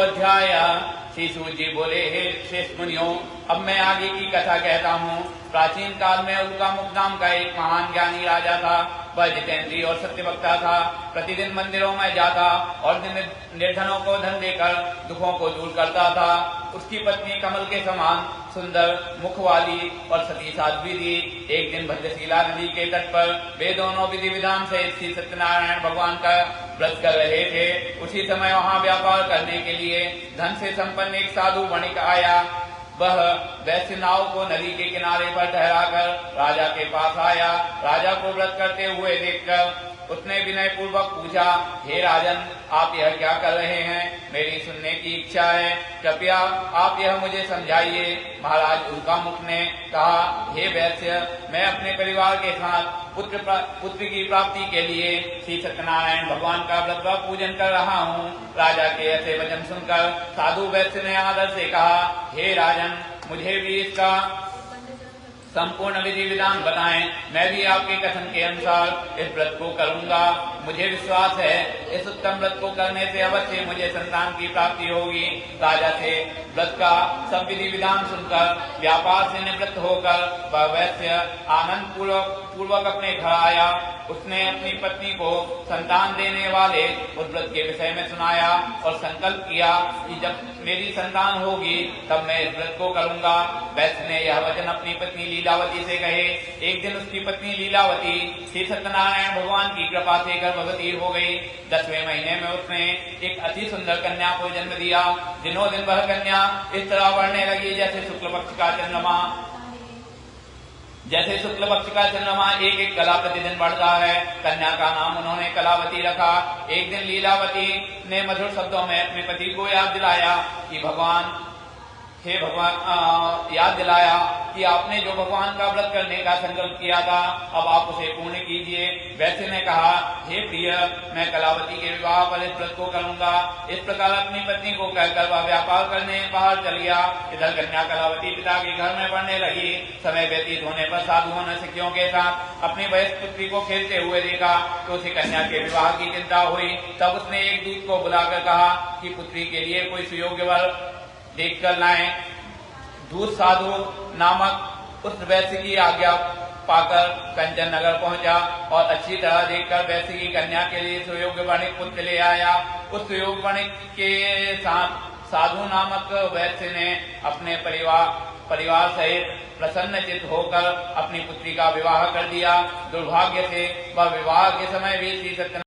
अध्याय। श्री सूत जी बोले, हे श्रेष्ठ मुनियों, अब मैं आगे की कथा कहता हूँ। प्राचीन काल में उल्कामुख नाम का एक महान ज्ञानी राजा था। वह जितेंद्रिय और सत्यवक्ता था। प्रतिदिन मंदिरों में जाता और निर्धनों को धन देकर दुखों को दूर करता था। उसकी पत्नी कमल के समान सुंदर मुख वाली और सती साध्वी थी। एक दिन भद्रशिला नदी के तट पर वे दोनों विधि विधान से श्री सत्यनारायण भगवान का व्रत कर रहे थे। उसी समय वहां व्यापार करने के लिए धन से संपन्न एक साधु वणिक आया। वह वैश्य नाव को नदी के किनारे पर ठहराकर राजा के पास आया। राजा को व्रत करते हुए देखकर उसने विनय पूर्वक पूछा, हे राजन, आप यह क्या कर रहे हैं? मेरी सुनने की इच्छा है, कृपया आप यह मुझे समझाइए। महाराज उल्कामुख ने कहा, हे वैश्य, मैं अपने परिवार के साथ पुत्र की प्राप्ति के लिए श्री सत्यनारायण भगवान का व्रत व पूजन कर रहा हूँ। राजा के ऐसे वचन सुनकर साधु वैश्य ने आदर से कहा, हे राजन, मुझे भी इसका संपूर्ण विधि विधान बताएं। मैं भी आपके कथन के अनुसार इस व्रत को करूंगा। मुझे विश्वास है इस उत्तम व्रत को करने से अवश्य मुझे संतान की प्राप्ति होगी। राजा से व्रत का सब विधि विधान सुनकर व्यापार से निवृत्त होकर वह वैश्य आनंद पूर्वक अपने घर आया। उसने अपनी पत्नी को संतान देने वाले उस व्रत के विषय में सुनाया और संकल्प किया कि जब मेरी संतान होगी तब मैं इस व्रत को करूंगा। वैश्य ने यह वचन अपनी पत्नी लीलावती से कहे। एक दिन उसकी पत्नी लीलावती श्री सत्यनारायण भगवान की कृपा से गर्भवती हो गई। 10वें महीने में उसने एक अति सुंदर कन्या को जन्म दिया। दिनों दिन वह कन्या इस तरह बढ़ने लगी जैसे शुक्ल पक्ष का चंद्रमा। एक एक कला प्रतिदिन बढ़ता है। कन्या का नाम उन्होंने कलावती रखा। एक दिन लीलावती ने मधुर शब्दों में अपने पति को याद दिलाया कि याद दिलाया कि आपने जो भगवान का व्रत करने का संकल्प किया था, अब आप उसे पूर्ण कीजिए। वैश्य ने कहा, हे प्रिय, मैं कलावती के विवाह पर इस व्रत को करूंगा। इस प्रकार अपनी पत्नी को कहकर वह व्यापार करने बाहर चल गया। इधर कन्या कलावती पिता के घर में पढ़ने लगी। समय व्यतीत होने पर साधुओं ने सिखियों के साथ अपनी वयस्क पुत्री को खेलते हुए देखा तो उसे कन्या के विवाह की चिंता हुई। तब उसने एक दूत को बुलाकर कहा कि पुत्री के लिए कोई सुयोग्य वर देख कर लाएं। दूत साधु नामक उस वैश्य की आज्ञा पाकर कंचन नगर पहुंचा और अच्छी तरह देखकर वैश्य की कन्या के लिए सुयोग्य वणिक पुत्र ले आया। उस सुयोग्य वणिक के साथ साधु नामक वैश्य ने अपने परिवार सहित प्रसन्नचित होकर अपनी पुत्री का विवाह कर दिया। दुर्भाग्य से वह विवाह के समय भी श्री सत्य